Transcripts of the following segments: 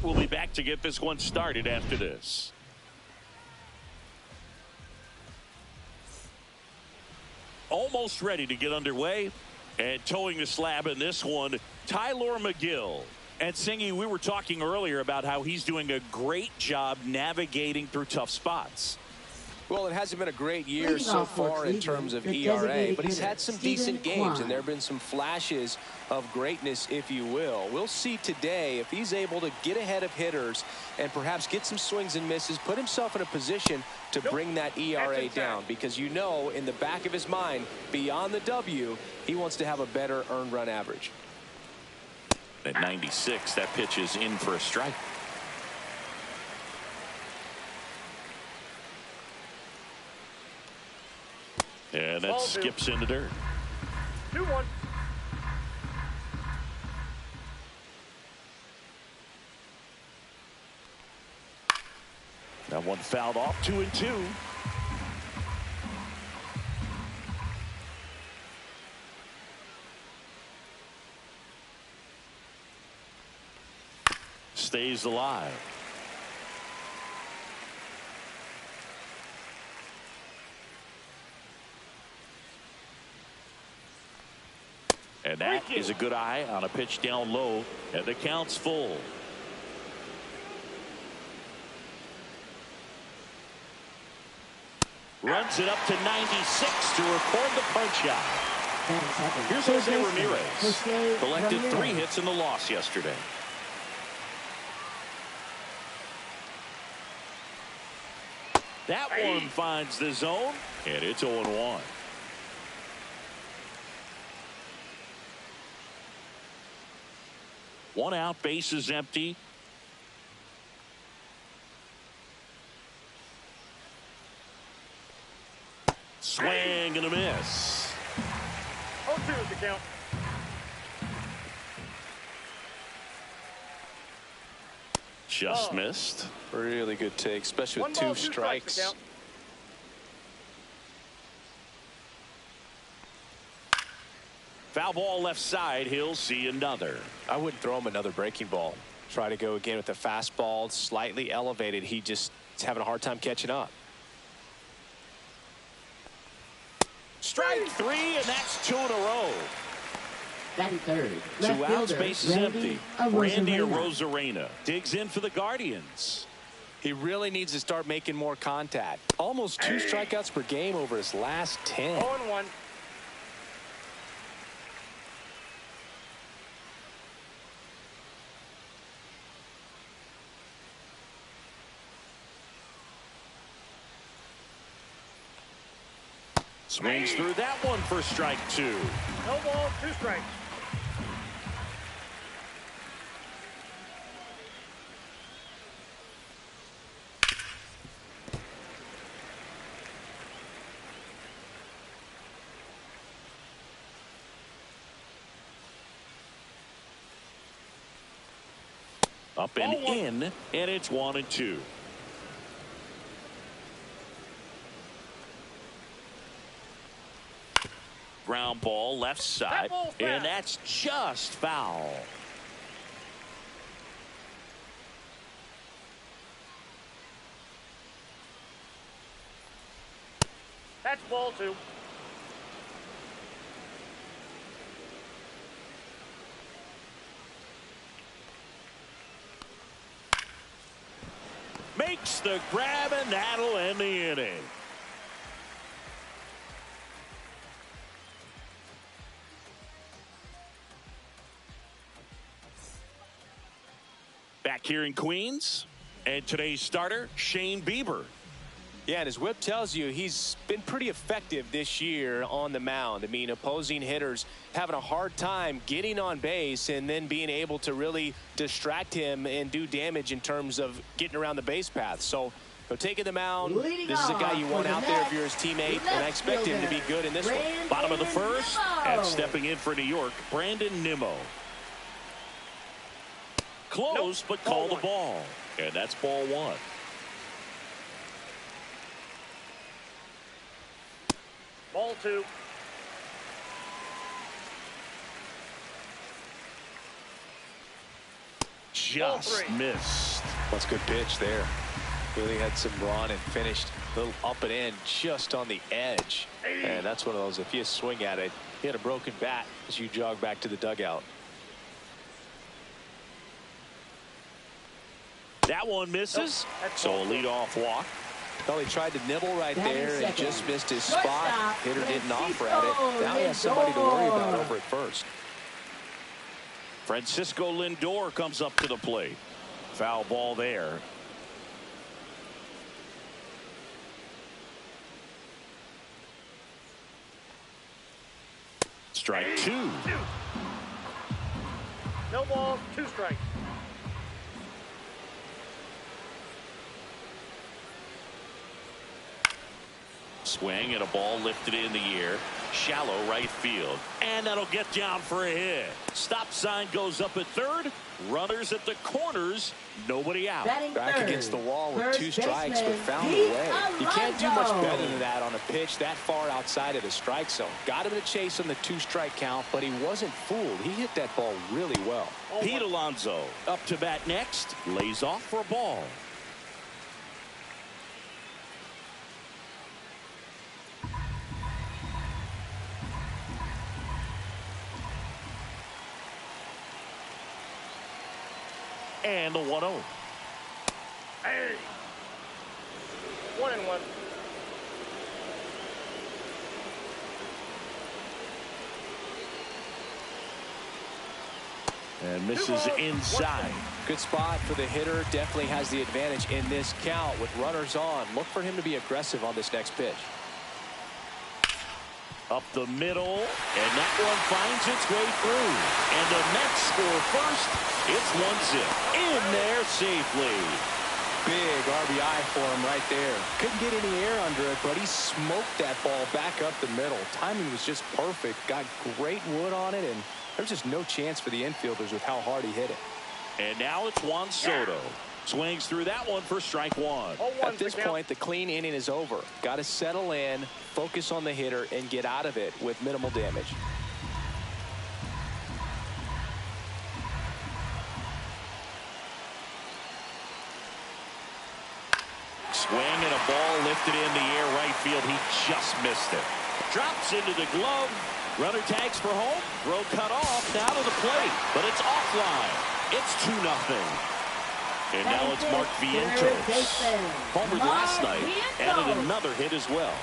We'll be back to get this one started after this. Almost ready to get underway. And towing the slab in this one, Tyler McGill. And Singy, we were talking earlier about how he's doing a great job navigating through tough spots. Well, it hasn't been a great year so far in terms of ERA, but he's had some decent games, and there have been some flashes of greatness, if you will. We'll see today if he's able to get ahead of hitters and perhaps get some swings and misses, put himself in a position to bring that ERA down, because you know in the back of his mind, beyond the W, he wants to have a better earned run average. At 96, that pitch is in for a strike. And that skips into dirt. 2-1. That one fouled off. 2-2. Stays alive. And that is a good eye on a pitch down low, and the count's full. Runs it up to 96 to record the punch out. Here's Jose Ramirez. Collected 3 hits in the loss yesterday. That one finds the zone, and it's 0-1. One out, base is empty. Swing and a miss. 0-2 is the count. Just missed. Really good take, especially with 2 strikes. Foul ball left side. He'll see another. I wouldn't throw him another breaking ball. Try to go again with the fastball, slightly elevated. He just is having a hard time catching up. Strike 3, and that's 2 in a row. Batting third. 2 outs, base is empty. Randy Arozarena digs in for the Guardians. He really needs to start making more contact. Almost 2 strikeouts per game over his last 10. 0-1. Swings through that one for strike 2. No ball, 2 strikes. Up and in, and it's 1-2. Ground ball left side, and that's just foul. That's ball 2. Makes the grab, and that'll end the inning. Back here in Queens, and today's starter, Shane Bieber. Yeah, and his whip tells you he's been pretty effective this year on the mound. I mean, opposing hitters having a hard time getting on base and then being able to really distract him and do damage in terms of getting around the base path. So, taking the mound, this is a guy you want out there if you're his teammate, and I expect him to be good in this one. Bottom of the first, and stepping in for New York, Brandon Nimmo. Close, but call the ball. And that's ball 1. Ball 2. Just missed. That's a good pitch there. Really had some run and finished a little up and in just on the edge. And that's one of those, if you swing at it, you had a broken bat as you jog back to the dugout. That one misses. So a leadoff walk. Well, he tried to nibble right there and just missed his spot. Hitter didn't offer at it. Now he has somebody to worry about over at first. Francisco Lindor comes up to the plate. Foul ball there. Strike two. No balls, 2 strikes. Swing and a ball lifted in the air. Shallow right field. And that'll get down for a hit. Stop sign goes up at third. Runners at the corners. Nobody out. Back against the wall with 2 strikes, but found a way. You can't do much better than that on a pitch that far outside of the strike zone. Got him to chase on the 2-strike count, but he wasn't fooled. He hit that ball really well. Pete Alonso up to bat next. Lays off for a ball. And the 1-0. Hey. 1-1. And misses inside. Good spot for the hitter. Definitely has the advantage in this count with runners on. Look for him to be aggressive on this next pitch. Up the middle, and that one finds its way through. And the Mets score first. It's 1-0. In there safely. Big RBI for him right there. Couldn't get any air under it, but he smoked that ball back up the middle. Timing was just perfect. Got great wood on it, and there's just no chance for the infielders with how hard he hit it. And now it's Juan Soto. Swings through that one for strike one. At this point, the clean inning is over. Got to settle in, focus on the hitter, and get out of it with minimal damage. Swing and a ball lifted in the air right field. He just missed it. Drops into the glove. Runner tags for home. Throw cut off. Now to the plate. But it's offline. It's 2-0. And now it's Mark Vientos. Homered last night. Added another hit as well.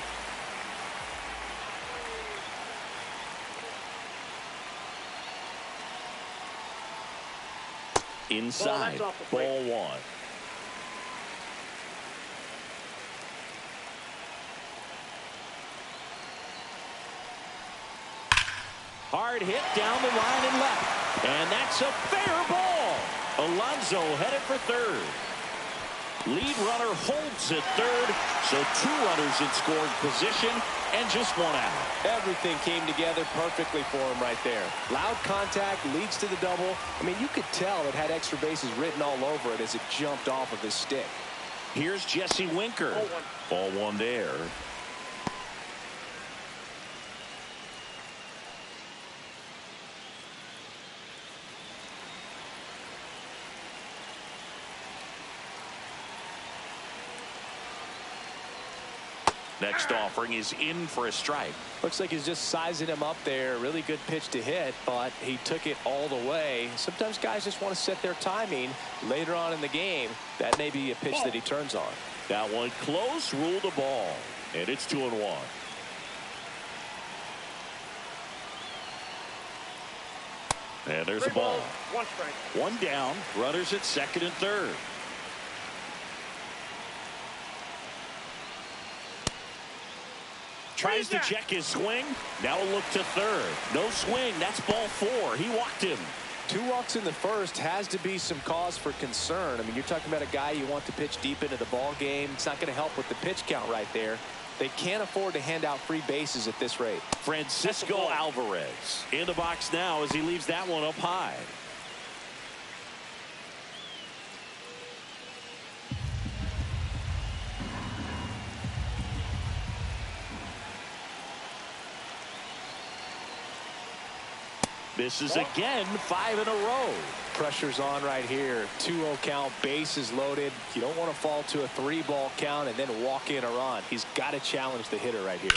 Inside. Ball 1. Hard hit down the line and left. And that's a fair ball. Alonso headed for third. Lead runner holds at third. So 2 runners in scoring position and just 1 out. Everything came together perfectly for him right there. Loud contact leads to the double. I mean, you could tell it had extra bases written all over it as it jumped off of his stick. Here's Jesse Winker. Ball 1 there. Next offering is in for a strike. Looks like he's just sizing him up there. Really good pitch to hit, but he took it all the way. Sometimes guys just want to set their timing later on in the game. That may be a pitch that he turns on. That one close, ruled a ball, and it's 2-1. And there's a ball. 1 strike. 1 down. Runners at second and third. Tries to check his swing. Now a look to third. No swing. That's ball 4. He walked him. 2 walks in the first has to be some cause for concern. I mean, you're talking about a guy you want to pitch deep into the ball game. It's not going to help with the pitch count right there. They can't afford to hand out free bases at this rate. Francisco Alvarez in the box now as he leaves that one up high. Misses again, 5 in a row. Pressure's on right here. 2-0 count, bases loaded. You don't want to fall to a 3-ball count and then walk in a run. He's got to challenge the hitter right here.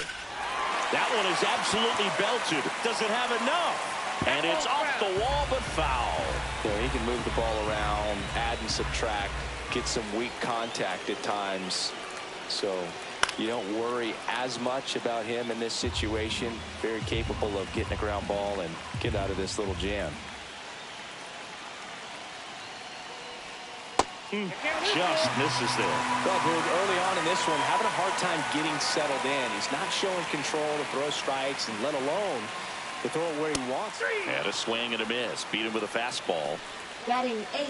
That one is absolutely belted. Doesn't have enough. And it's off the wall, but foul. You know, he can move the ball around, add and subtract, get some weak contact at times. So you don't worry as much about him in this situation. Very capable of getting a ground ball and get out of this little jam. Just misses there. Well, Boog, early on in this one, having a hard time getting settled in. He's not showing control to throw strikes, and let alone to throw it where he wants. And a swing and a miss. Beat him with a fastball. Batting 8.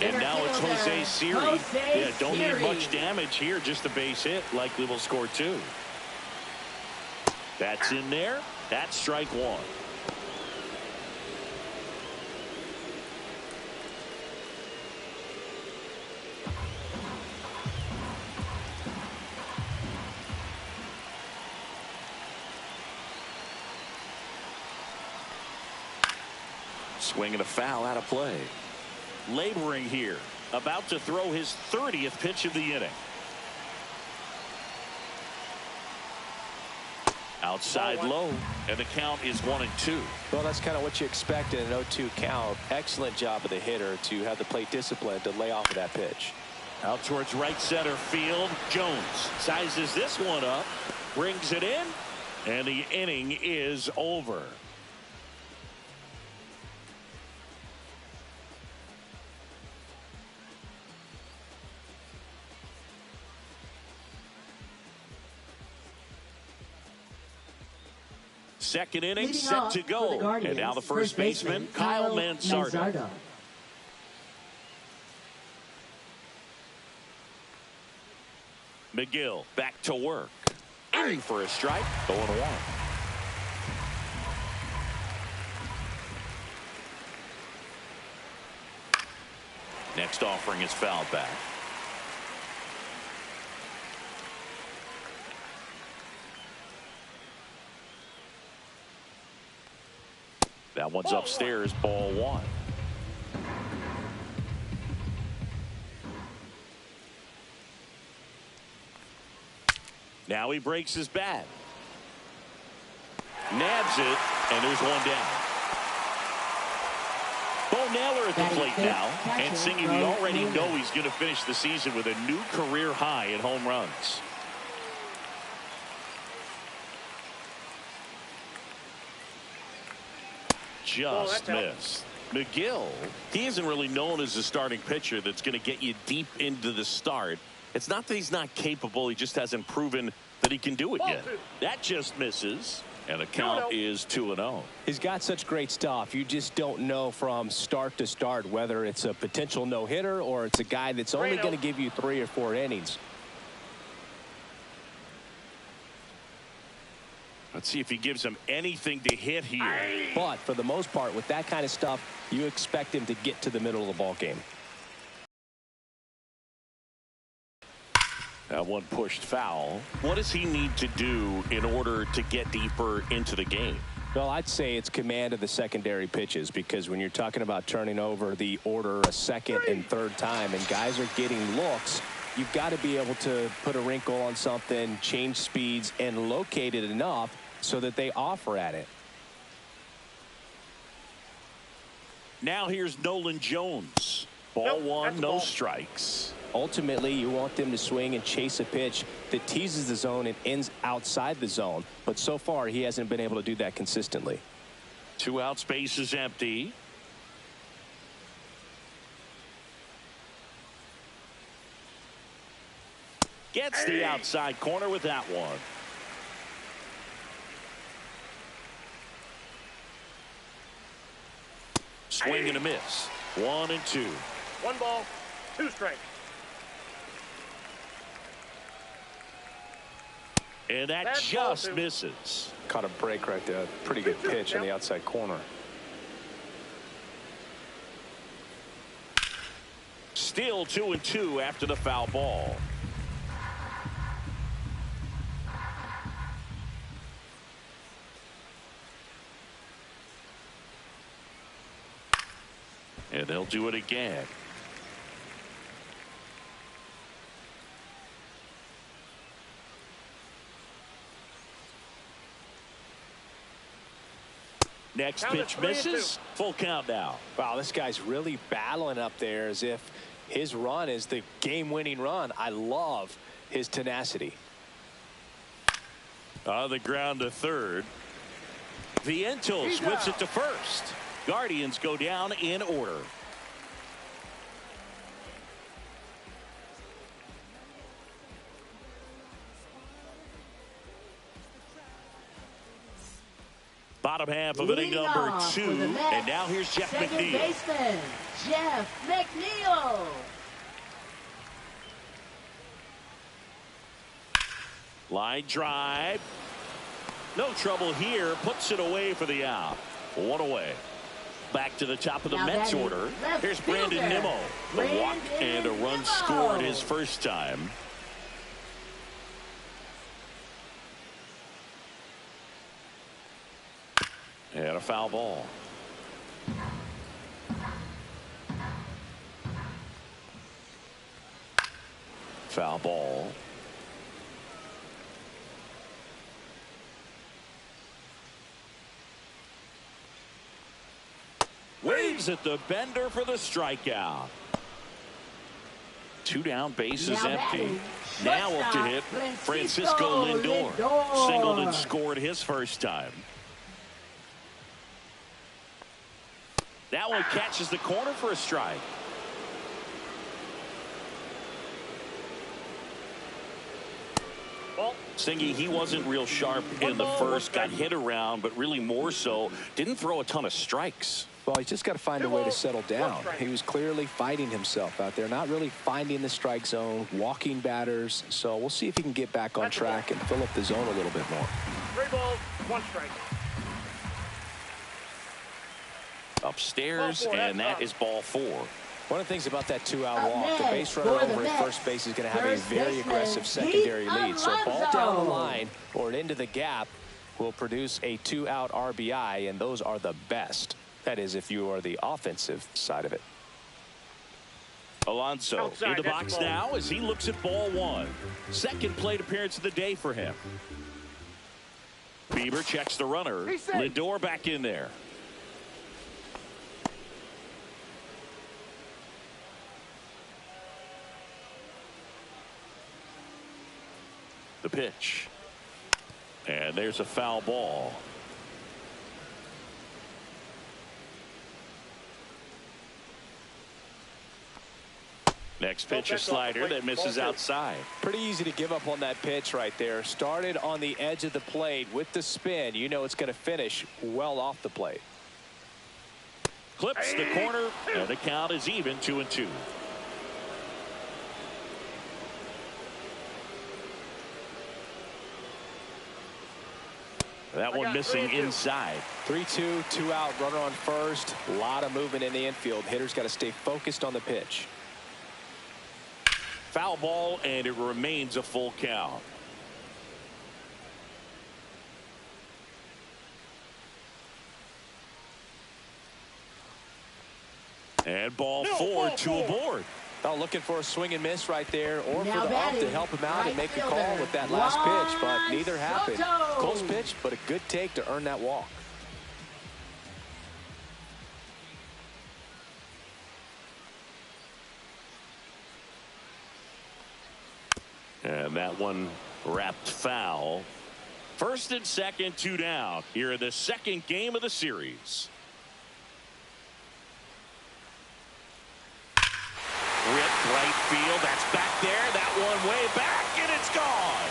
And now it's Jose Siri. Yeah, don't need much damage here. Just a base hit. Likely will score 2. That's in there. That's strike 1. Swing and a foul out of play. Laboring here, about to throw his 30th pitch of the inning. Outside low, and the count is 1-2. Well, that's kind of what you expect in an 0-2 count. Excellent job of the hitter to have the plate discipline to lay off of that pitch. Out towards right center field. Jones sizes this one up, brings it in, and the inning is over. Second inning set to go. And now the first baseman, Kyle Manzardo. McGill back to work. In for a strike. 0-1. Next offering is fouled back. That one's upstairs, ball 1. Now he breaks his bat. Nabs it, and there's one down. Bo Naylor at the plate now. And Singy, we already know he's going to finish the season with a new career high in home runs. Just missed. McGill, he isn't really known as a starting pitcher that's going to get you deep into the start. It's not that he's not capable. He just hasn't proven that he can do it yet. That just misses. And the count is 2-0. He's got such great stuff. You just don't know from start to start whether it's a potential no-hitter or it's a guy that's only going to give you 3 or 4 innings. Let's see if he gives him anything to hit here. But for the most part, with that kind of stuff, you expect him to get to the middle of the ball game. That one pushed foul. What does he need to do in order to get deeper into the game? Well, I'd say it's command of the secondary pitches, because when you're talking about turning over the order a second and third time and guys are getting looks, you've got to be able to put a wrinkle on something, change speeds, and locate it enough so that they offer at it. Now here's Nolan Jones. Ball 1, no strikes. Ultimately, you want them to swing and chase a pitch that teases the zone and ends outside the zone. But so far, he hasn't been able to do that consistently. 2 out, space is empty. Gets the outside corner with that one. Swing and a miss. 1-2. 1 ball, 2 strikes. And that just misses. Caught a break right there. Pretty good pitch in the outside corner. Still 2-2 after the foul ball. And they'll do it again. Next pitch misses. Full count now. Wow, this guy's really battling up there as if his run is the game-winning run. I love his tenacity. On the ground to third. Vientos whips it to first. Guardians go down in order. Bottom half of inning number 2. And now here's Jeff McNeil. Baseman, Jeff McNeil. Line drive. No trouble here. Puts it away for the out. One away. Back to the top of the Mets order. Here's Brandon Nimmo. The walk and a run scored his first time. And a foul ball. Foul ball. Waves at the bender for the strikeout. 2 down, bases empty. Now up to hit Francisco Lindor. Singled and scored his first time. That one catches the corner for a strike. Well, Singy, he wasn't real sharp in the first. Got hit around, but really more so. Didn't throw a ton of strikes. Well, he's just got to find a way to settle down. He was clearly fighting himself out there, not really finding the strike zone, walking batters. So we'll see if he can get back on track and fill up the zone a little bit more. 3 balls, 1 strike. Upstairs, and that is ball 4. One of the things about that 2-out walk, the base runner over at first base is going to have a very aggressive secondary lead. So a ball down the line or into the gap will produce a 2-out RBI, and those are the best. That is, if you are the offensive side of it. Alonso in the box now as he looks at ball 1. Second plate appearance of the day for him. Bieber checks the runner. Lindor back in there. The pitch. And there's a foul ball. Next pitch, a slider that misses outside. Pretty easy to give up on that pitch right there. Started on the edge of the plate with the spin. You know it's going to finish well off the plate. Clips the corner, and the count is even 2-2. That one missing inside. 3-2, 2-out, runner on first. A lot of movement in the infield. Hitter's got to stay focused on the pitch. Foul ball, and it remains a full count. And ball 4, 2 aboard. Oh, looking for a swing and miss right there, or for the ump to help him out and make a call with that last pitch, but neither happened. Close pitch, but a good take to earn that walk. And that one wrapped foul. First and second, 2 down here in the second game of the series. Ripped right field. That's back there. That one way back, and it's gone.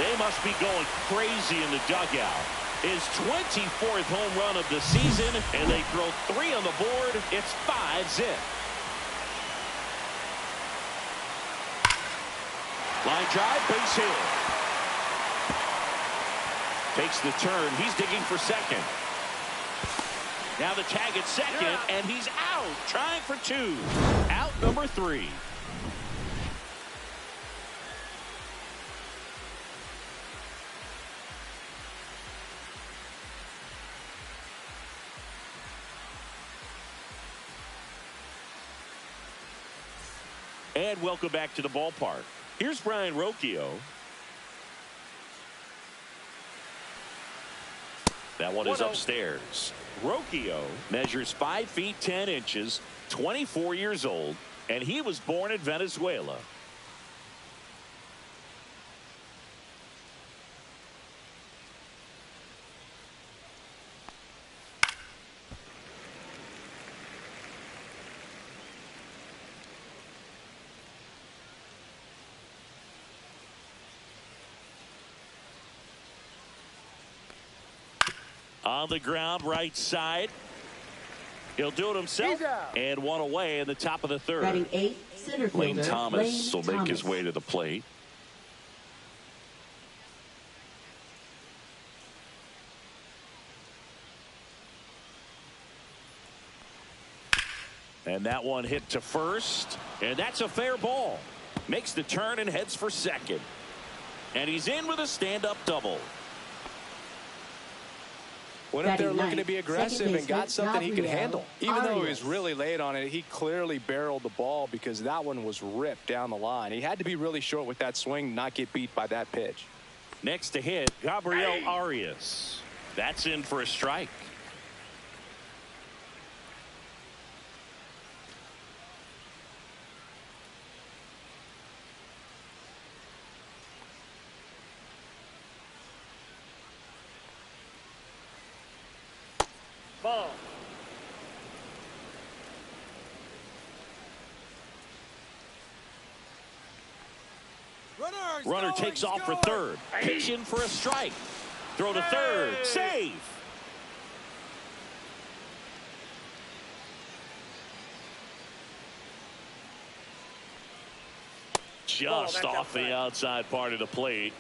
They must be going crazy in the dugout. His 24th home run of the season, and they throw 3 on the board. It's 5-zip. Line drive, base hit. Takes the turn. He's digging for second. Now the tag at second, and he's out. Trying for 2. Out number 3. And welcome back to the ballpark. Here's Brian Rocchio. That one is upstairs. Rocchio measures 5 feet 10 inches, 24 years old, and he was born in Venezuela. On the ground, right side. He'll do it himself. And one away in the top of the third. Batting 8, center fielder Lane Thomas will make his way to the plate. And that one hit to first. And that's a fair ball. Makes the turn and heads for second. And he's in with a stand-up double. Went up there looking to be aggressive and got something he could handle. Even though he was really late on it, he clearly barreled the ball because that one was ripped down the line. He had to be really short with that swing, not get beat by that pitch. Next to hit, Gabriel Arias. That's in for a strike. Ball. Runner takes off for third. Pitch in for a strike. Throw to third. Save. Just off the outside part of the plate.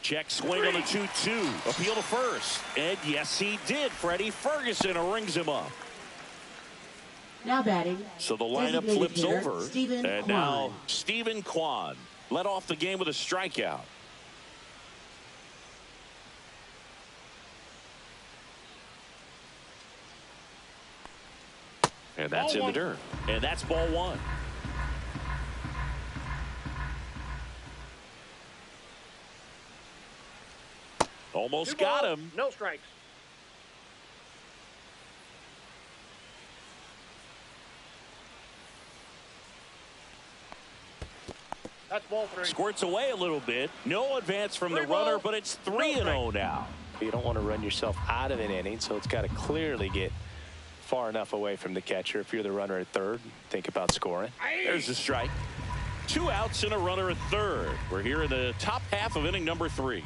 Check swing on the 2-2. Appeal to first. And yes, he did. Freddie Ferguson rings him up. Now batting. So the lineup flips over. And now Stephen Kwan led off the game with a strikeout. And that's in the dirt. And that's ball one. Almost got him. No strikes. That's ball 3. Squirts away a little bit. No advance from the runner, but it's 3-0 now. You don't want to run yourself out of an inning, so it's got to clearly get far enough away from the catcher. If you're the runner at third, think about scoring. There's the strike. 2 outs and a runner at third. We're here in the top half of inning number 3.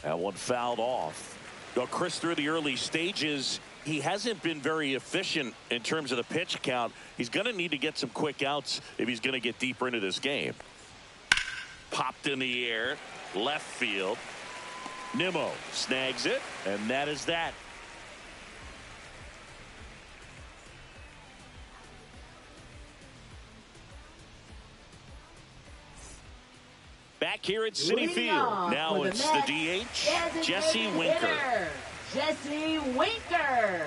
That one fouled off. Well, Chris, through the early stages, he hasn't been very efficient in terms of the pitch count. He's going to need to get some quick outs if he's going to get deeper into this game. Popped in the air, left field. Nimmo snags it, and that is that. Back here at Citi Field. Now it's the DH, Jesse Winker. Jesse Winker.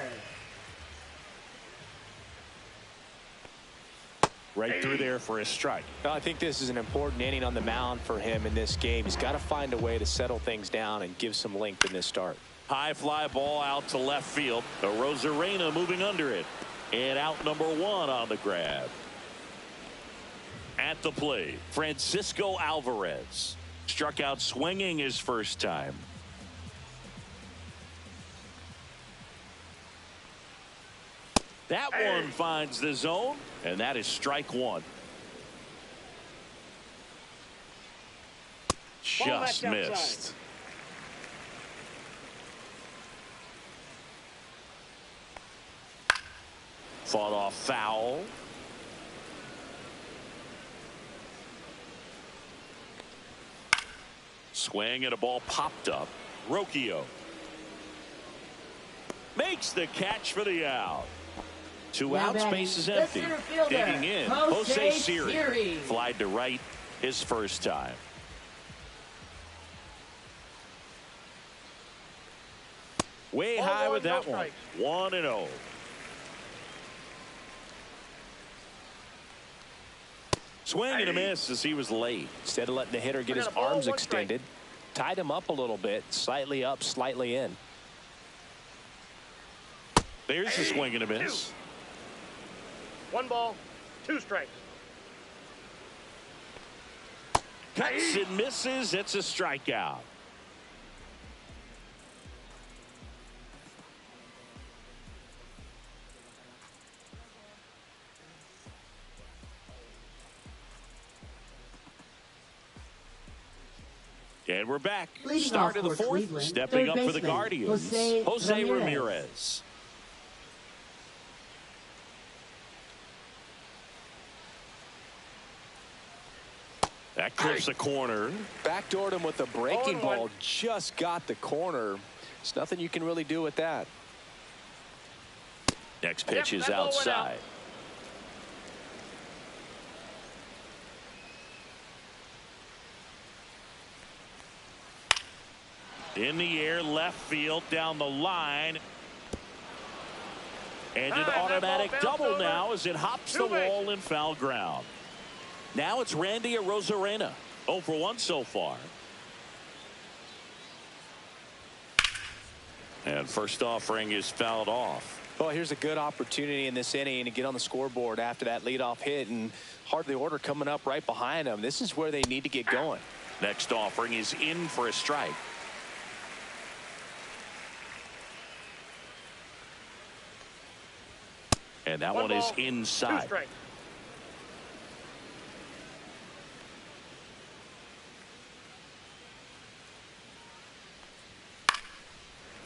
Right through there for a strike. Well, I think this is an important inning on the mound for him in this game. He's got to find a way to settle things down and give some length in this start. High fly ball out to left field. Rosarena moving under it. And out number 1 on the grab. At the plate, Francisco Alvarez. Struck out swinging his first time. That one finds the zone, and that is strike 1. Just missed. Fought off foul. Swing and a ball popped up. Rocchio makes the catch for the out. 2 outs, base is empty. Digging in, Jose Siri. Flied to right his first time. Way Ball high one, with no that one. strikes. 1-0. Swing and a miss as he was late. Instead of letting the hitter get I his got a ball, arms one strike. extended, tied him up a little bit, slightly up, slightly in. There's a swing and a miss. 1 ball, 2 strikes. Cuts and misses. It's a strikeout. And we're back. Leading Start off of the for fourth. Cleveland, Stepping third up for the baseman, Guardians. Jose Ramirez. That clips the corner. Backdoored him with a breaking 0-1. ball. Just got the corner. There's nothing you can really do with that. Next pitch Yep, is that ball went out. outside. In the air, left field, down the line. And an That ball automatic bounced double over. now as it hops the Two bases. wall in foul ground. Now it's Randy Arozarena. 0 for 1 so far. And first offering is fouled off. Well, here's a good opportunity in this inning to get on the scoreboard after that leadoff hit, and hardly order coming up right behind them. This is where they need to get going. Next offering is in for a strike. And that one is ball, 2 inside. strikes.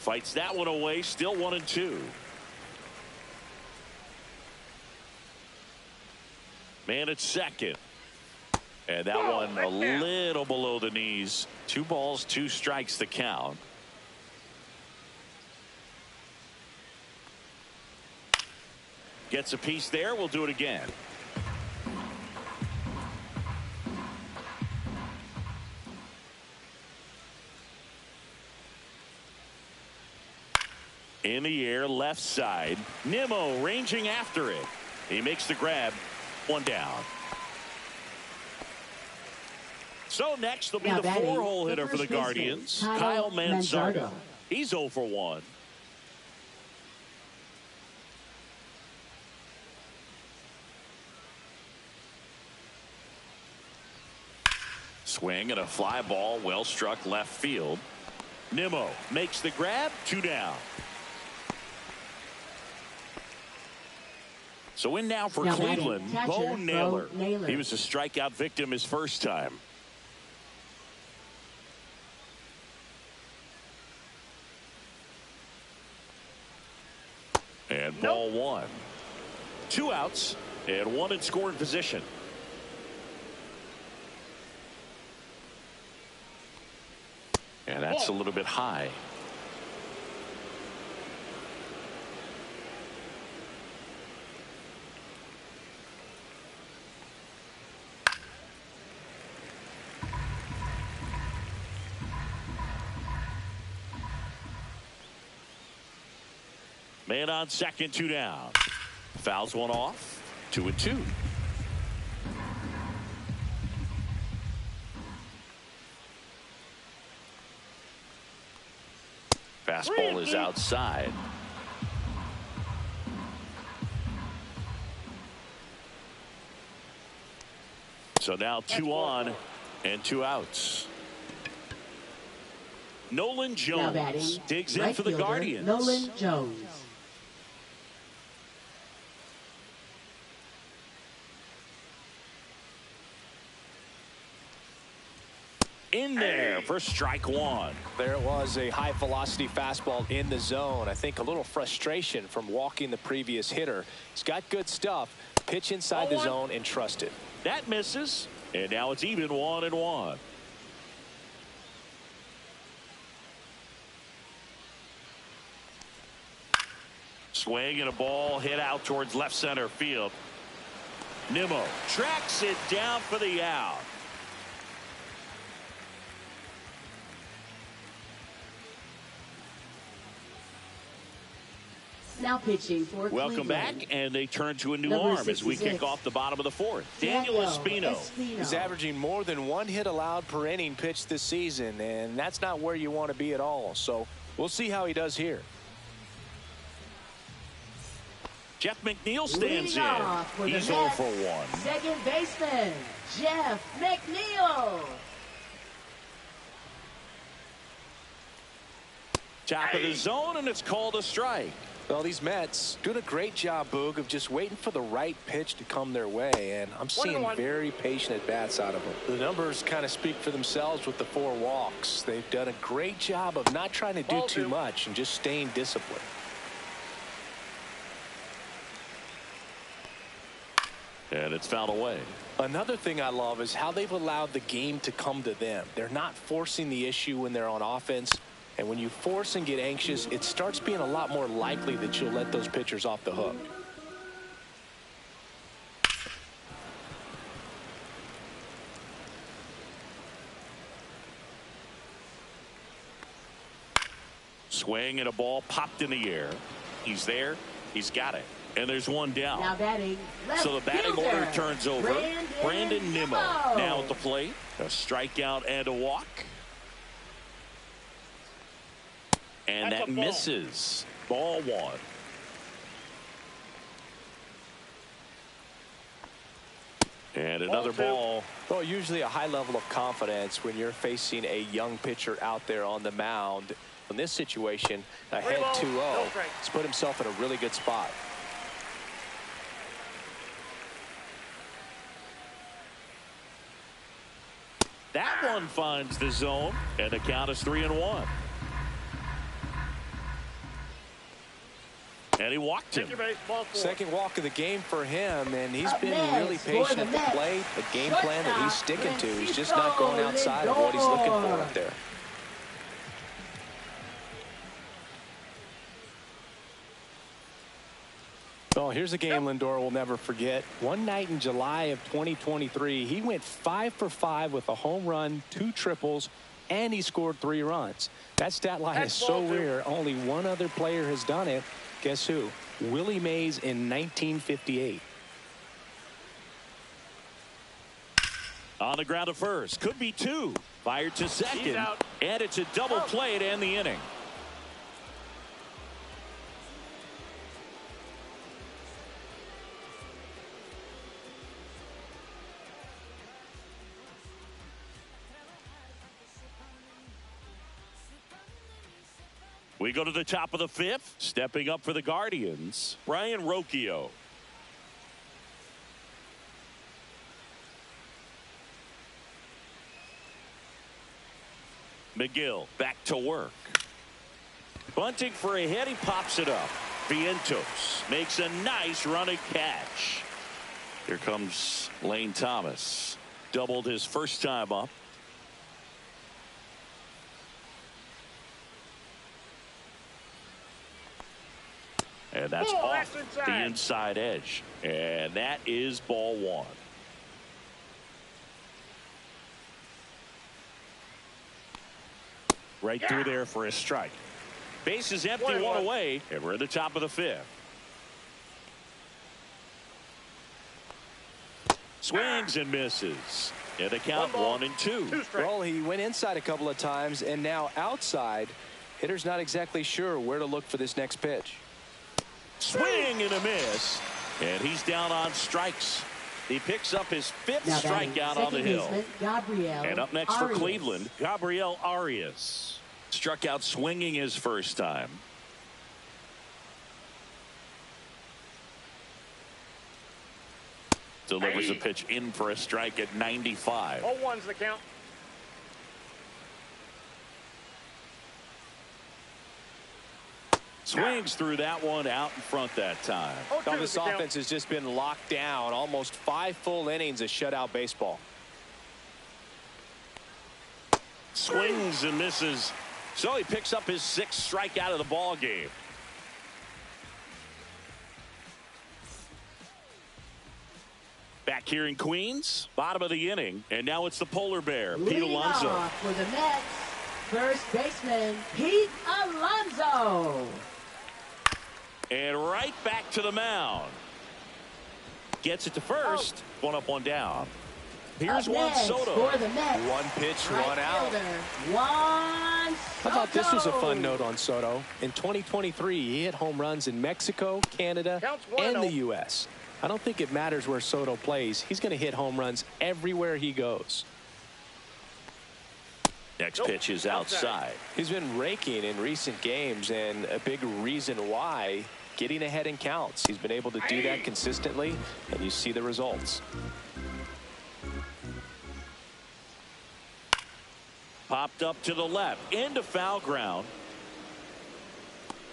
Fights that one away. Still 1-2. Man at second. And that Ball, one a right there. little below the knees. 2 balls, 2 strikes the count. Gets a piece there. We'll do it again. In the air, left side. Nimmo ranging after it. He makes the grab. 1 down. So next will be Now the batting, 4-hole the hitter for the first baseman, Guardians, Kyle Kyle Manzardo. Manzardo. He's 0 for 1. Swing and a fly ball, well struck left field. Nimmo makes the grab. 2 down. So in now for Now batting, Cleveland, catcher, Bo Naylor. Bo Naylor. He was a strikeout victim his first time. And ball 1. 2 outs and 1 in scoring position. And that's a little bit high. Man on second, 2 down. Fouls one off. 2-2. Fastball is outside. So now 2 on and 2 outs. Nolan Now Jones batting, digs in right for the fielder, Guardians. Nolan Jones. In there for strike 1. There it was, a high velocity fastball in the zone. I think a little frustration from walking the previous hitter. He's got good stuff. Pitch inside the zone and trust it. That misses. And now it's even 1-1. Swing and a ball hit out towards left center field. Nimmo tracks it down for the out. Now pitching for Welcome Cleveland. back, and they turn to a new Number arm as we 66. kick off the bottom of the fourth. Daniel Espino. He's averaging more than 1 hit allowed per inning pitched this season, and that's not where you want to be at all. So we'll see how he does here. Jeff McNeil stands Leading off for in. the He's 0 Mets, for 1. Second baseman, Jeff McNeil. Top of the zone, and it's called a strike. Well, these Mets doing a great job, Boog, of just waiting for the right pitch to come their way, and I'm seeing very patient at-bats out of them. The numbers kind of speak for themselves with the 4 walks. They've done a great job of not trying to do too much and just staying disciplined. And it's fouled away. Another thing I love is how they've allowed the game to come to them. They're not forcing the issue when they're on offense. And when you force and get anxious, it starts being a lot more likely that you'll let those pitchers off the hook. Swing and a ball popped in the air. He's there. He's got it. And there's one down. Now batting, left So the batting fielder, order turns over. Brandon Nimmo now at the plate. A strikeout and a walk. And that misses. Ball 1. And another ball. Well, usually a high level of confidence when you're facing a young pitcher out there on the mound. In this situation, ahead 2-0, he's put himself in a really good spot. That one finds the zone, and the count is 3-1. And he walked him. Second walk of the game for him, and he's been really patient at the plate. A game plan that he's sticking to. He's just not going outside of what he's looking for up there. Oh, here's a game Lindor will never forget. One night in July of 2023, he went 5 for 5 with a home run, 2 triples, and he scored 3 runs. That stat line is so rare. Only one other player has done it. Guess who? Willie Mays in 1958. On the ground to first. Could be 2. Fired to second. And it's a double play to end the inning. We go to the top of the 5th. Stepping up for the Guardians, Brian Rocchio. McGill back to work. Bunting for a hit. He pops it up. Vientos makes a nice running catch. Here comes Lane Thomas. Doubled his first time up. And that's off the inside edge. And that is ball 1. Right through there for a strike. Base is empty, 1 away, and we're at the top of the 5th. Swings and misses. And the count 1-2. Well, he went inside a couple of times, and now outside. Hitter's not exactly sure where to look for this next pitch. Swing and a miss, and he's down on strikes. He picks up his 5th strikeout on the hill. And up next for Cleveland, Gabriel Arias. Struck out swinging his first time. Delivers a pitch in for a strike at 95. 0-1's the count. Swings through that one out in front that time. Well, this offense has just been locked down. Almost 5 full innings of shutout baseball. Swings and misses. So he picks up his 6th strikeout of the ball game. Back here in Queens, bottom of the inning, and now it's the polar bear, Pete Alonso. For the Mets, first baseman Pete Alonso. And right back to the mound. Gets it to first. One up, one down. Here's Juan Soto. One pitch, one out. Juan Soto. How about this was a fun note on Soto? In 2023, he hit home runs in Mexico, Canada, and the U.S. I don't think it matters where Soto plays. He's going to hit home runs everywhere he goes. Next pitch is outside. He's been raking in recent games, and a big reason why, getting ahead in counts. He's been able to do that consistently, and you see the results. Popped up to the left, into foul ground.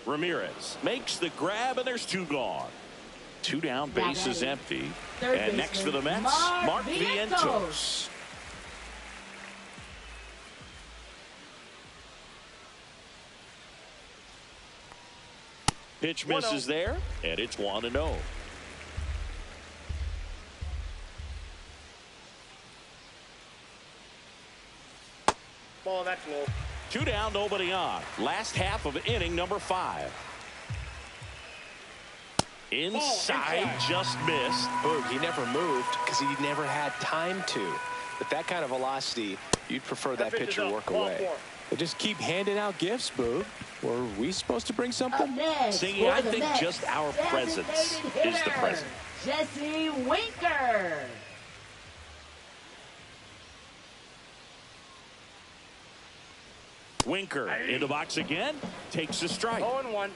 Ramirez makes the grab, and there's two gone. Two down, base is empty. And next for the Mets, Mark Vientos. Pitch misses there, and it's 1-0. Ball, that's low. Two down, nobody on. Last half of inning number 5. Inside, just missed. Boog, he never moved because he never had time to. With that kind of velocity, you'd prefer that pitcher work away. They just keep handing out gifts, Boog. Were we supposed to bring something? Singing, I think just our presence is the present. Jesse Winker. Winker in the box again, takes a strike. 0-1.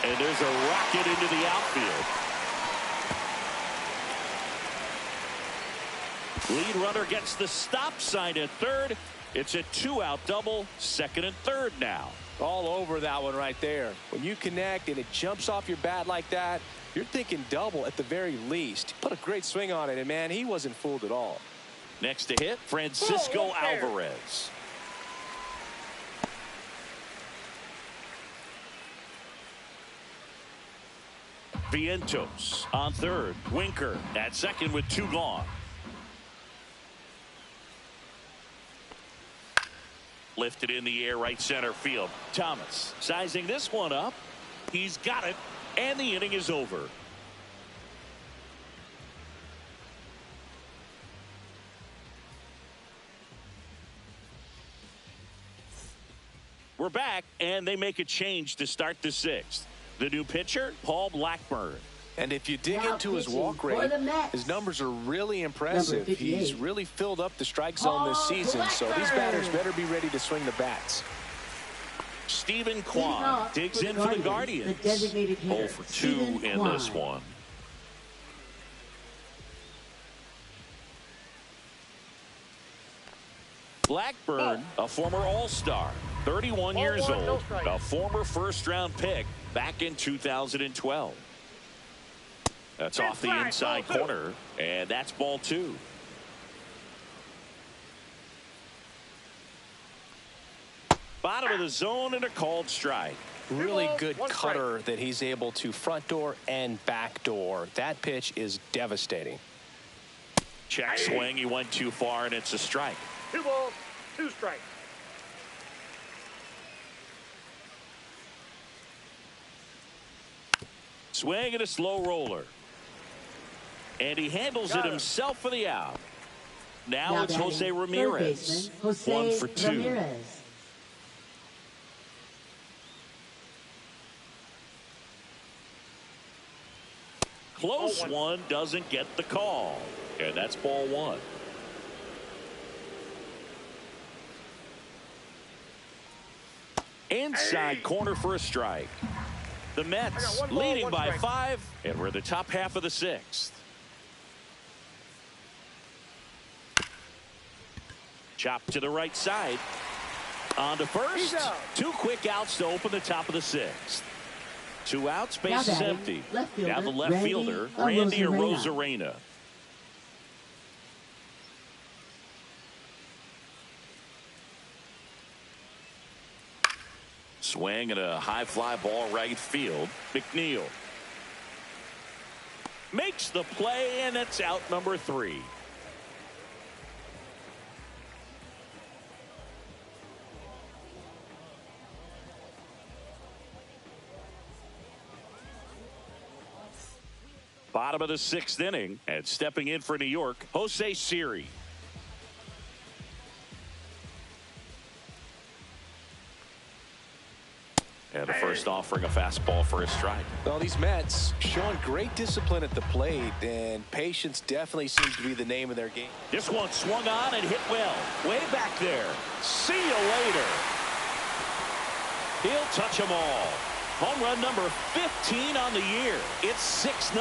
And there's a rocket into the outfield. Lead runner gets the stop sign at third. It's a 2-out double, second and third now. All over that one right there. When you connect and it jumps off your bat like that, you're thinking double at the very least. Put a great swing on it, and man, he wasn't fooled at all. Next to hit, Francisco Alvarez. Vientos on third. Winker at second with two gone. Lifted in the air, right center field. Thomas sizing this one up. He's got it, and the inning is over. We're back, and they make a change to start the sixth. The new pitcher, Paul Blackburn. And if you dig into his walk rate, his numbers are really impressive. He's really filled up the strike zone this season, so these batters better be ready to swing the bats. Stephen Kwan digs in for the Guardians. 0 for 2 in this one. Blackburn, a former All-Star, 31 years old, a former first-round pick back in 2012. That's off the inside corner, and that's ball 2. Bottom of the zone and a called strike. Really good cutter that he's able to front door and back door. That pitch is devastating. Check swing. He went too far, and it's a strike. 2 balls, 2 strikes. Swing and a slow roller. And he handles it himself for the out. Now it's Jose Ramirez. 1 for 2. Ramirez. Close one, doesn't get the call. And that's ball 1. Inside corner for a strike. The Mets leading by 5, and we're the top half of the 6th. Chop to the right side. On to first. 2 quick outs to open the top of the 6th. 2 outs, base is empty. Now the left fielder, Randy Arozarena. Swing and a high fly ball right field. McNeil makes the play, and it's out number 3. Bottom of the 6th inning, and stepping in for New York, Jose Siri. And the first offering a fastball for a strike. Well, these Mets showing great discipline at the plate, and patience definitely seems to be the name of their game. This one swung on and hit well. Way back there. See you later. He'll touch them all. Home run number 15 on the year. It's 6-0.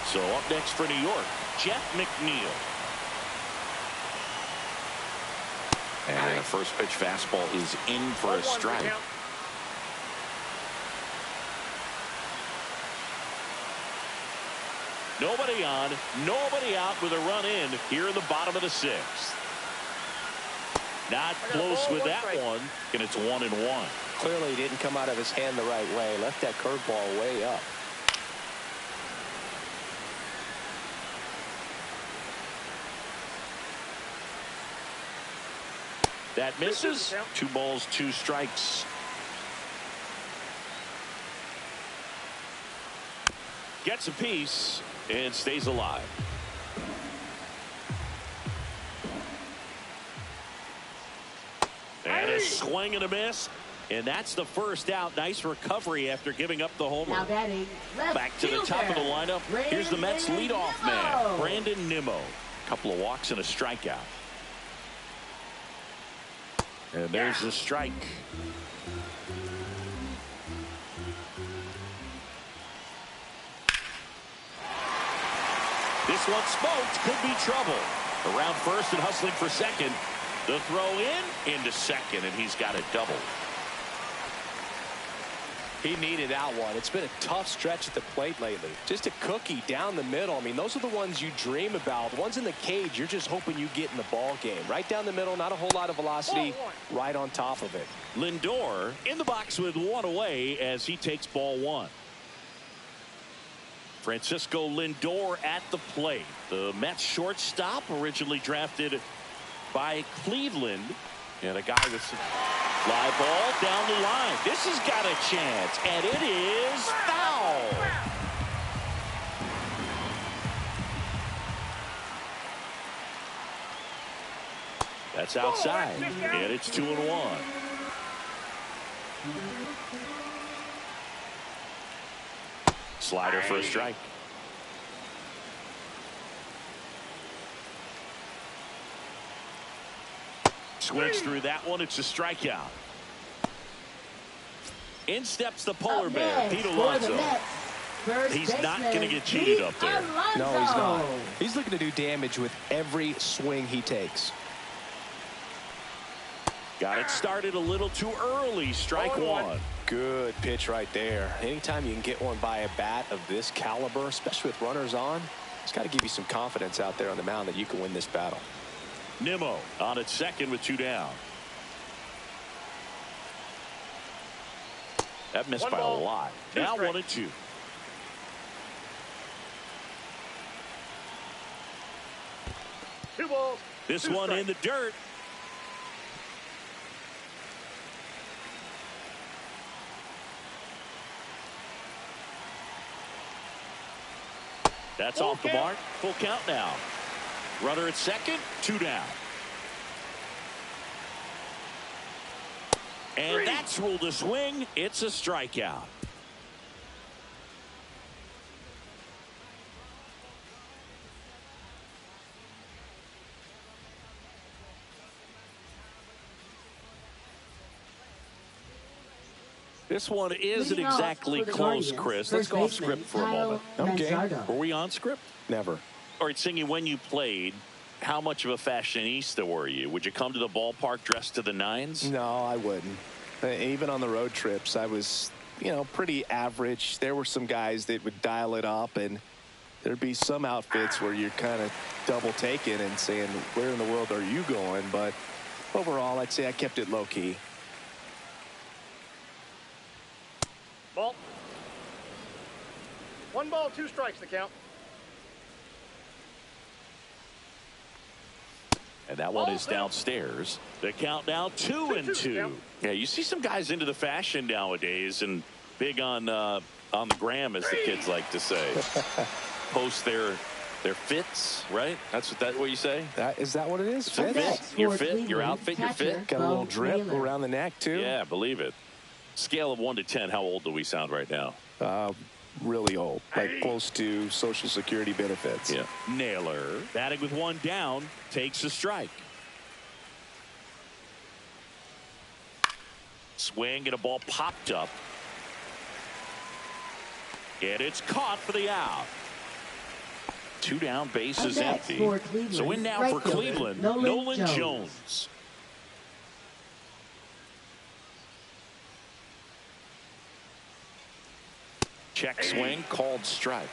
So up next for New York, Jeff McNeil. And the first pitch fastball is in for a strike. Nobody on, nobody out with a run in here in the bottom of the 6th. Not close with that one, and it's 1-1. Clearly didn't come out of his hand the right way. Left that curveball way up. That misses. 2 balls, 2 strikes. Gets a piece and stays alive. And a swing and a miss. And that's the first out. Nice recovery after giving up the homer. Now batting, left Back to the top of the lineup. Here's the Mets leadoff man, Brandon Nimmo. A couple of walks and a strikeout. And there's the strike. This one smoked. Could be trouble. Around first and hustling for second. The throw in into second, and he's got it double. He needed that one. It's been a tough stretch at the plate lately. Just a cookie down the middle. I mean, those are the ones you dream about. The ones in the cage, you're just hoping you get in the ball game. Right down the middle, not a whole lot of velocity. Right on top of it. Lindor in the box with 1 away as he takes ball 1. Francisco Lindor at the plate. The Mets shortstop, originally drafted by Cleveland, and a guy with some fly ball down the line. This has got a chance, and it is foul. That's outside, and it's 2-1. Slider for a strike. Swings through that one. It's a strikeout. In steps the polar bear, Pete Alonso. He's not going to get cheated up there. No, he's not. He's looking to do damage with every swing he takes. Got it started a little too early. Strike 1. Good pitch right there. Anytime you can get one by a bat of this caliber, especially with runners on, it's got to give you some confidence out there on the mound that you can win this battle. Nimmo on at second with 2 down. That missed by a lot. Now 1-2. This one in the dirt. That's off the mark. Full count now. Runner at second, 2 down. And that's ruled a swing. It's a strikeout. This one isn't exactly close, Chris. Let's go off script for a moment. Okay. Were we on script? Never. All right, Singy, when you played, how much of a fashionista were you? Would you come to the ballpark dressed to the nines? No, I wouldn't. Even on the road trips, I was, pretty average. There were some guys that would dial it up, and there'd be some outfits where you're kind of double taking and saying, where in the world are you going? But overall, I'd say I kept it low key. Ball. 1 ball, 2 strikes the count. And that one is downstairs. The count now 2-2. Yeah, you see some guys into the fashion nowadays and big on on the gram, as the kids like to say. Post their fits, right? That's what you say? Is that what it is? Fit? Your fit, your outfit, your fit. Got a little drip around the neck, too. Yeah, believe it. Scale of 1 to 10, how old do we sound right now? Really old, like close to Social Security benefits. Yeah. Naylor, batting with 1 down, takes a strike. Swing and a ball popped up. And it's caught for the out. 2 down, base is empty. So in now for Cleveland, Nolan Jones. Check swing, called strike.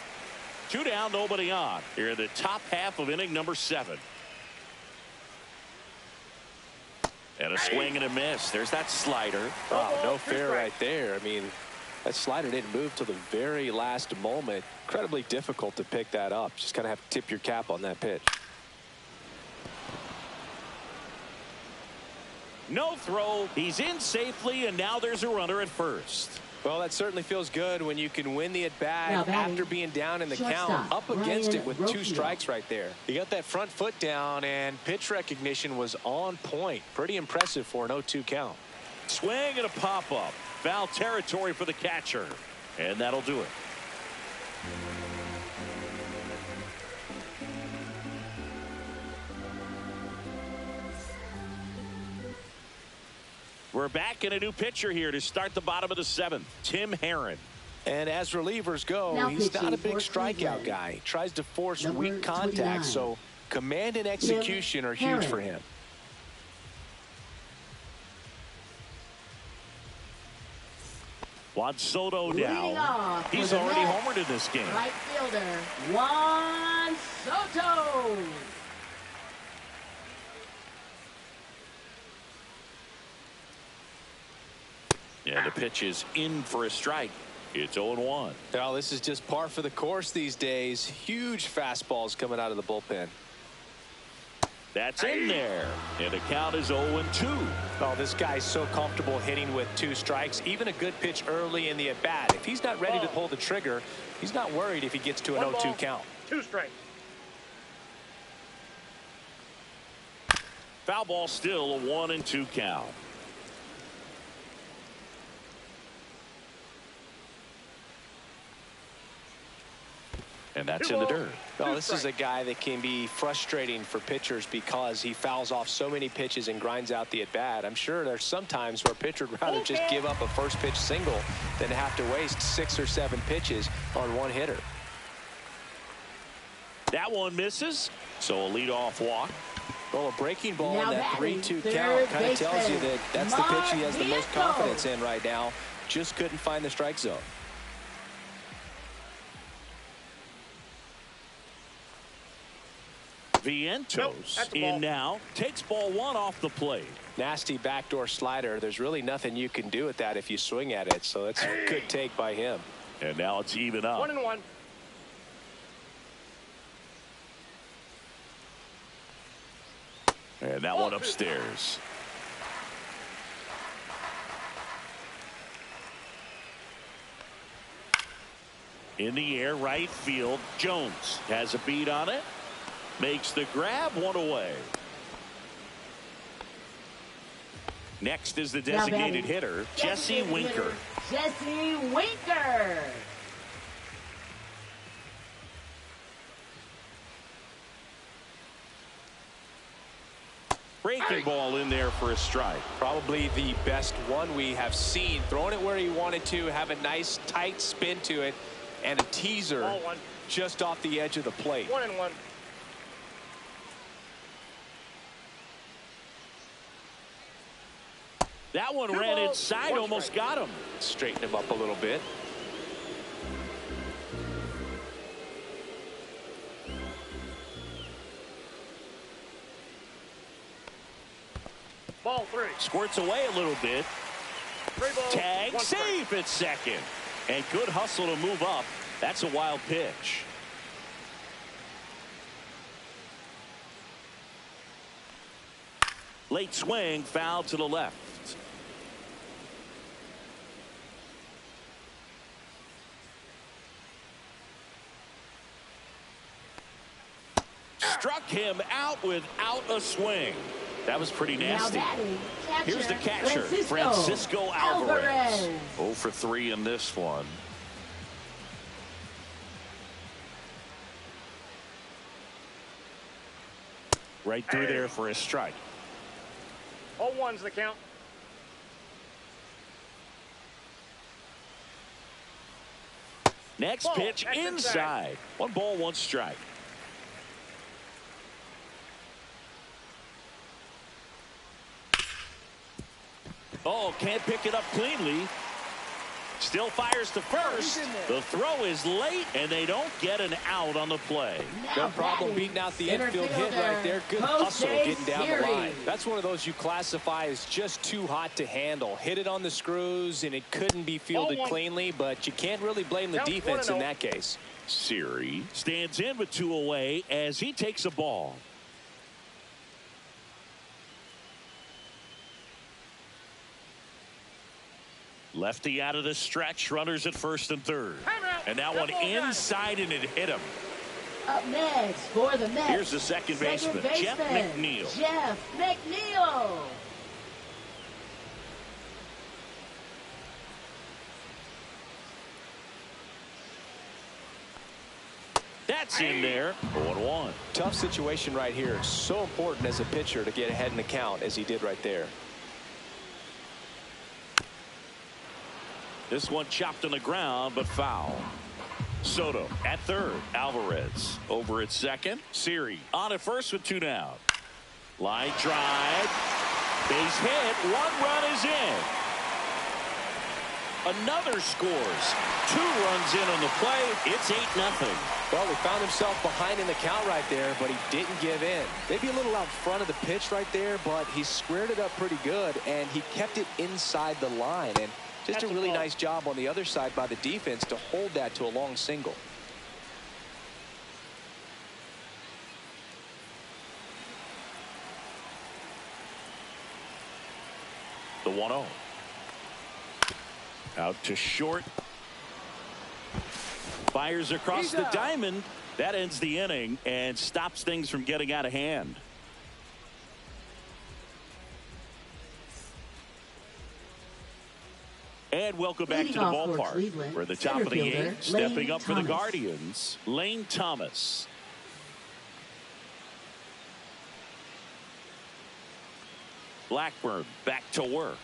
2 down, nobody on. Here in the top half of inning number 7. And a swing and a miss. There's that slider. Wow, no fair right there. I mean, that slider didn't move till the very last moment. Incredibly difficult to pick that up. Just kind of have to tip your cap on that pitch. No throw. He's in safely, and now there's a runner at first. Well, that certainly feels good when you can win the at-bat after being down in the count, up against it with 2 strikes right there. You got that front foot down, and pitch recognition was on point. Pretty impressive for an 0-2 count. Swing and a pop-up. Foul territory for the catcher, and that'll do it. We're back in a new pitcher here to start the bottom of the 7th, Tim Herron. And as relievers go, he's not a big strikeout guy. He tries to force weak contact, so command and execution are huge for him. Juan Soto now. He's already homered in this game. Right fielder, Juan Soto. Yeah, the pitch is in for a strike. It's 0-1. Well, this is just par for the course these days. Huge fastballs coming out of the bullpen. That's in there. And the count is 0-2. Oh, this guy's so comfortable hitting with 2 strikes. Even a good pitch early in the at-bat. If he's not ready to pull the trigger, he's not worried if he gets to an 0-2 count. 2 strikes. Foul ball, still a 1-2 count. And that's in the dirt. Well, this is a guy that can be frustrating for pitchers because he fouls off so many pitches and grinds out the at-bat. I'm sure there's some times where a pitcher would rather just give up a first pitch single than have to waste 6 or 7 pitches on one hitter. That one misses. So a leadoff walk. Well, a breaking ball in that 3-2 count kind of tells you that that's the pitch he has the most confidence in right now. Just couldn't find the strike zone. Vientos in now, takes ball 1 off the plate. Nasty backdoor slider. There's really nothing you can do with that if you swing at it. So that's a good take by him. And now it's even up. 1-1. And that one upstairs. In the air, right field. Jones has a beat on it. Makes the grab, 1 away. Next is the designated hitter, Jesse Winker. Jesse Winker. Breaking ball in there for a strike. Probably the best one we have seen. Throwing it where he wanted to, have a nice tight spin to it, and a teaser just off the edge of the plate. 1-1. That one ran inside, almost got him. Straighten him up a little bit. Ball 3. Squirts away a little bit. 3 balls, Tag 1 strike. safe at second. And good hustle to move up. That's a wild pitch. Late swing, foul to the left. Struck him out without a swing. That was pretty nasty. Here's the catcher, Francisco Alvarez. 0 for 3 in this one. Right through there for a strike. 0-1's the count. Next Ball. pitch That's inside. 1 ball, 1 strike. Oh, can't pick it up cleanly. Still fires to first. The throw is late, and they don't get an out on the play. No problem beating out the infield hit right there. Good hustle getting down the line. That's one of those you classify as just too hot to handle. Hit it on the screws, and it couldn't be fielded cleanly, but you can't really blame the defense in that case. Siri stands in with 2 away as he takes a ball. Lefty out of the stretch, runners at first and third. And that one inside, and it hit him. Up next for the Mets. Here's the second baseman, Jeff McNeil. Jeff McNeil. That's in there. 0-1. Tough situation right here. So important as a pitcher to get ahead in the count as he did right there. This one chopped on the ground, but foul. Soto at third. Alvarez over at second. Siri on at first with 2 down. Line drive. Base hit. 1 run is in. Another scores. 2 runs in on the play. It's 8-0. Well, he found himself behind in the count right there, but he didn't give in. Maybe a little out front of the pitch right there, but he squared it up pretty good, and he kept it inside the line. And just a really nice job on the other side by the defense to hold that to a long single. The 1-0. Out to short. Fires across the diamond. That ends the inning and stops things from getting out of hand. And welcome back to the ballpark. We're at the top of the 8th. Stepping up for the Guardians, Lane Thomas. Blackburn back to work.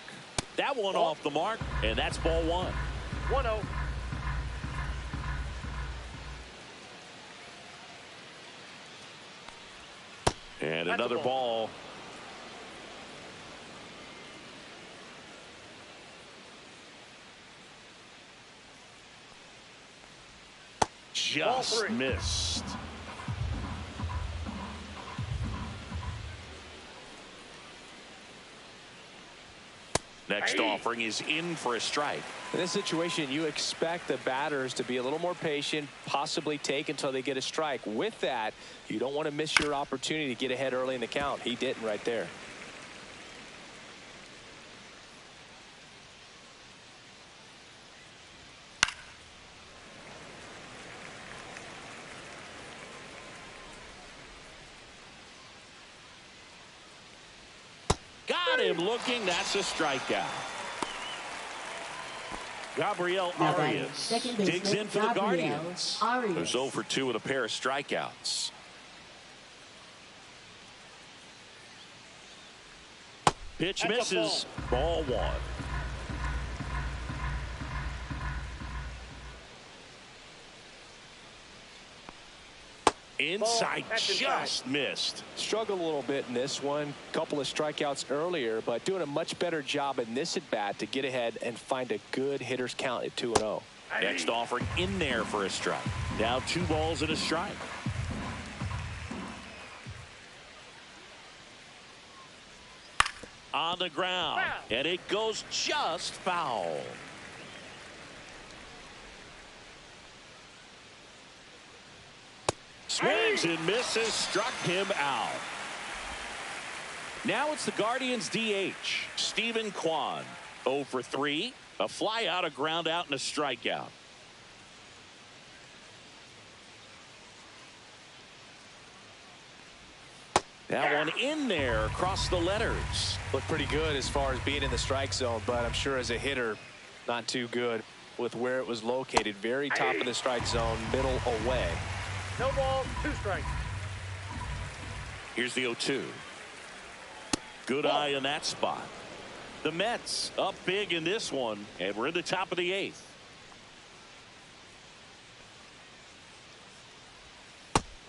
That one off the mark, and that's ball 1. 1-0. And another ball. Just missed. Next offering is in for a strike. In this situation, you expect the batters to be a little more patient, possibly take until they get a strike. With that, you don't want to miss your opportunity to get ahead early in the count. He didn't right there. Got him looking. That's a strikeout. Gabriel Arias digs in for the Guardians. There's 0 for 2 with a pair of strikeouts. Pitch misses. Ball 1. Inside, just missed. Struggled a little bit in this one. Couple of strikeouts earlier, but doing a much better job in this at bat to get ahead and find a good hitter's count at 2-0. Next offering in there for a strike. Now 2 balls and a strike. On the ground, and it goes just foul. Swings and misses, struck him out. Now it's the Guardians DH, Stephen Kwan. 0 for 3, a fly out, a ground out, and a strikeout. That one in there across the letters. Looked pretty good as far as being in the strike zone, but I'm sure as a hitter, not too good with where it was located. Very top of the strike zone, middle away. No ball, 2 strikes. Here's the 0-2. Good eye in that spot. The Mets up big in this one, and we're in the top of the 8th.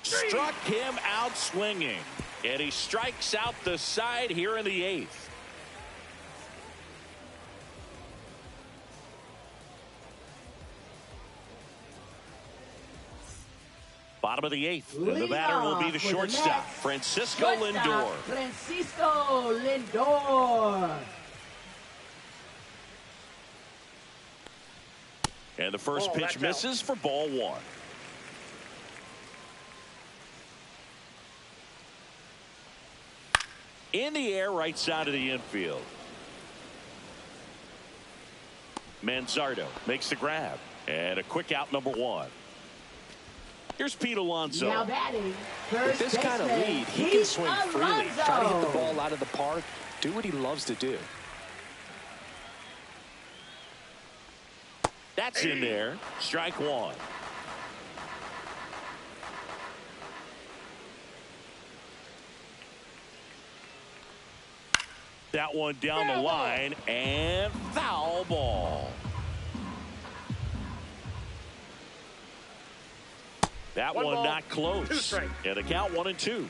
Struck him out swinging, and he strikes out the side here in the 8th. Bottom of the 8th, and the batter will be the shortstop, Francisco Lindor. Francisco Lindor. And the first pitch misses for ball 1. In the air, right side of the infield. Manzardo makes the grab, and a quick out, number 1. Here's Pete Alonso. Now batting, With this kind of lead, he can swing freely, try to hit the ball out of the park, do what he loves to do. That's in there. Strike 1. That one down the line, and foul ball. That one not close. And the count 1-2.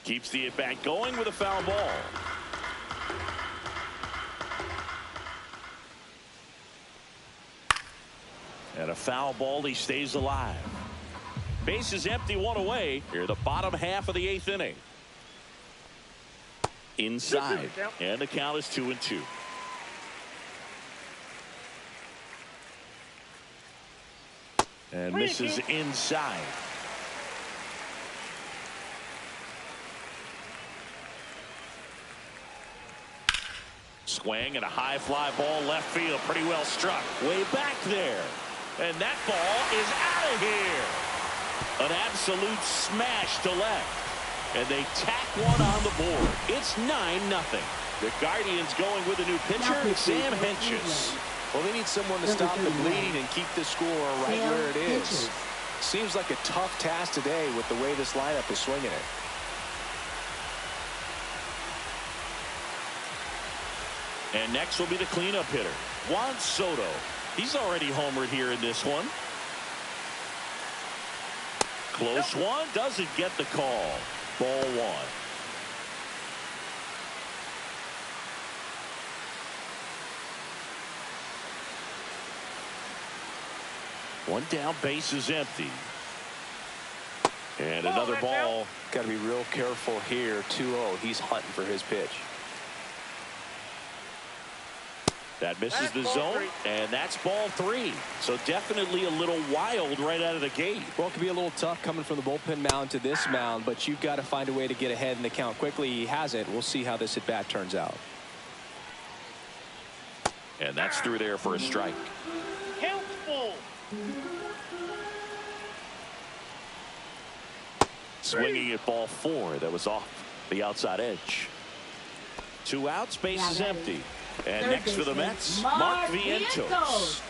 Keeps the at-bat going with a foul ball. And a foul ball, he stays alive. Base is empty, 1 away. Here, the bottom half of the 8th inning. Inside, and the count is 2-2. And misses inside. Swing and a high fly ball left field, pretty well struck. Way back there. And that ball is out of here. An absolute smash to left. And they tack one on the board. It's 9-0. The Guardians going with a new pitcher, Sam Hentges. Well, they need someone to stop the bleeding and keep the score right where it is. Seems like a tough task today with the way this lineup is swinging it. And next will be the cleanup hitter, Juan Soto. He's already homered here in this one. Close one, doesn't get the call. Ball 1. One down, base is empty. And another ball. Got to be real careful here. 2-0. He's hunting for his pitch. That misses the zone, and that's ball 3. So definitely a little wild right out of the gate. Well, it can be a little tough coming from the bullpen mound to this mound, but you've got to find a way to get ahead in the count quickly. He has it. We'll see how this at bat turns out. And that's through there for a strike. Count full. Swinging at ball 4. That was off the outside edge. 2 outs, base is empty. And next for the Mets, Mark Vientos.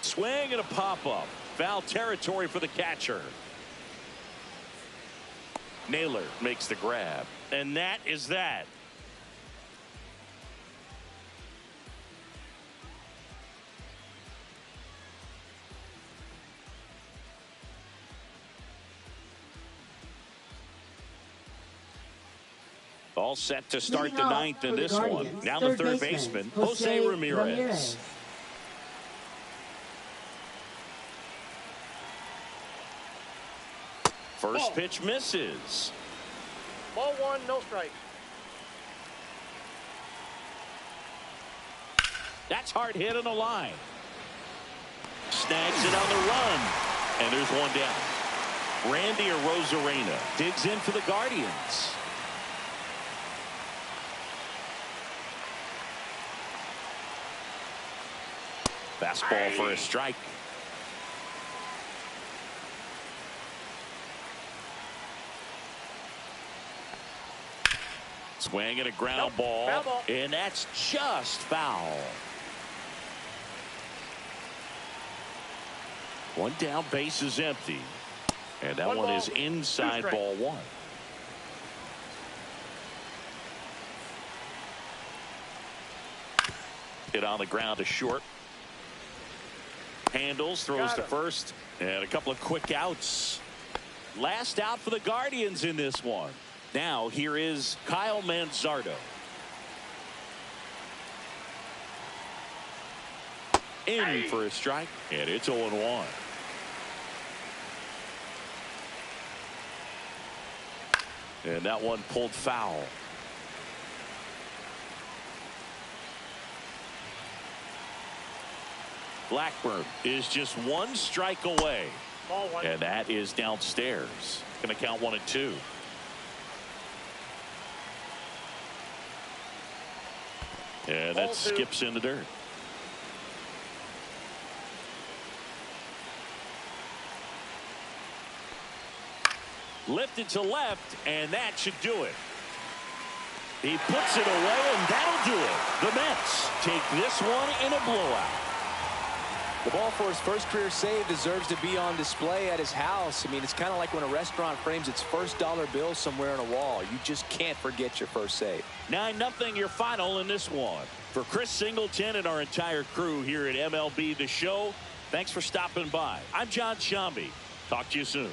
Swing and a pop-up. Foul territory for the catcher. Naylor makes the grab. And that is that. All set to start the 9th in this one. Now the third baseman, Jose Ramirez. First pitch misses. Ball 1, no strike. That's hard hit on the line. Snags it on the run. And there's one down. Randy Arozarena digs in for the Guardians. Fastball for a strike. Swing and a ground ball. Foul ball. And that's just foul. One down, base is empty. And that one is inside ball one. Hit on the ground to short. Handles, throws to first, and a couple of quick outs. Last out for the Guardians in this one. Now here is Kyle Manzardo. In for a strike, and it's 0-1. And that one pulled foul. Blackburn is just one strike away. Ball one. And that is downstairs. Going to count 1-2. And that skips in the dirt. Lifted to left, and that should do it. He puts it away, and that'll do it. The Mets take this one in a blowout. The ball for his first career save deserves to be on display at his house. I mean, it's kind of like when a restaurant frames its first dollar bill somewhere on a wall. You just can't forget your first save. 9-0 your final in this one. For Chris Singleton and our entire crew here at MLB The Show, thanks for stopping by. I'm John Shambi. Talk to you soon.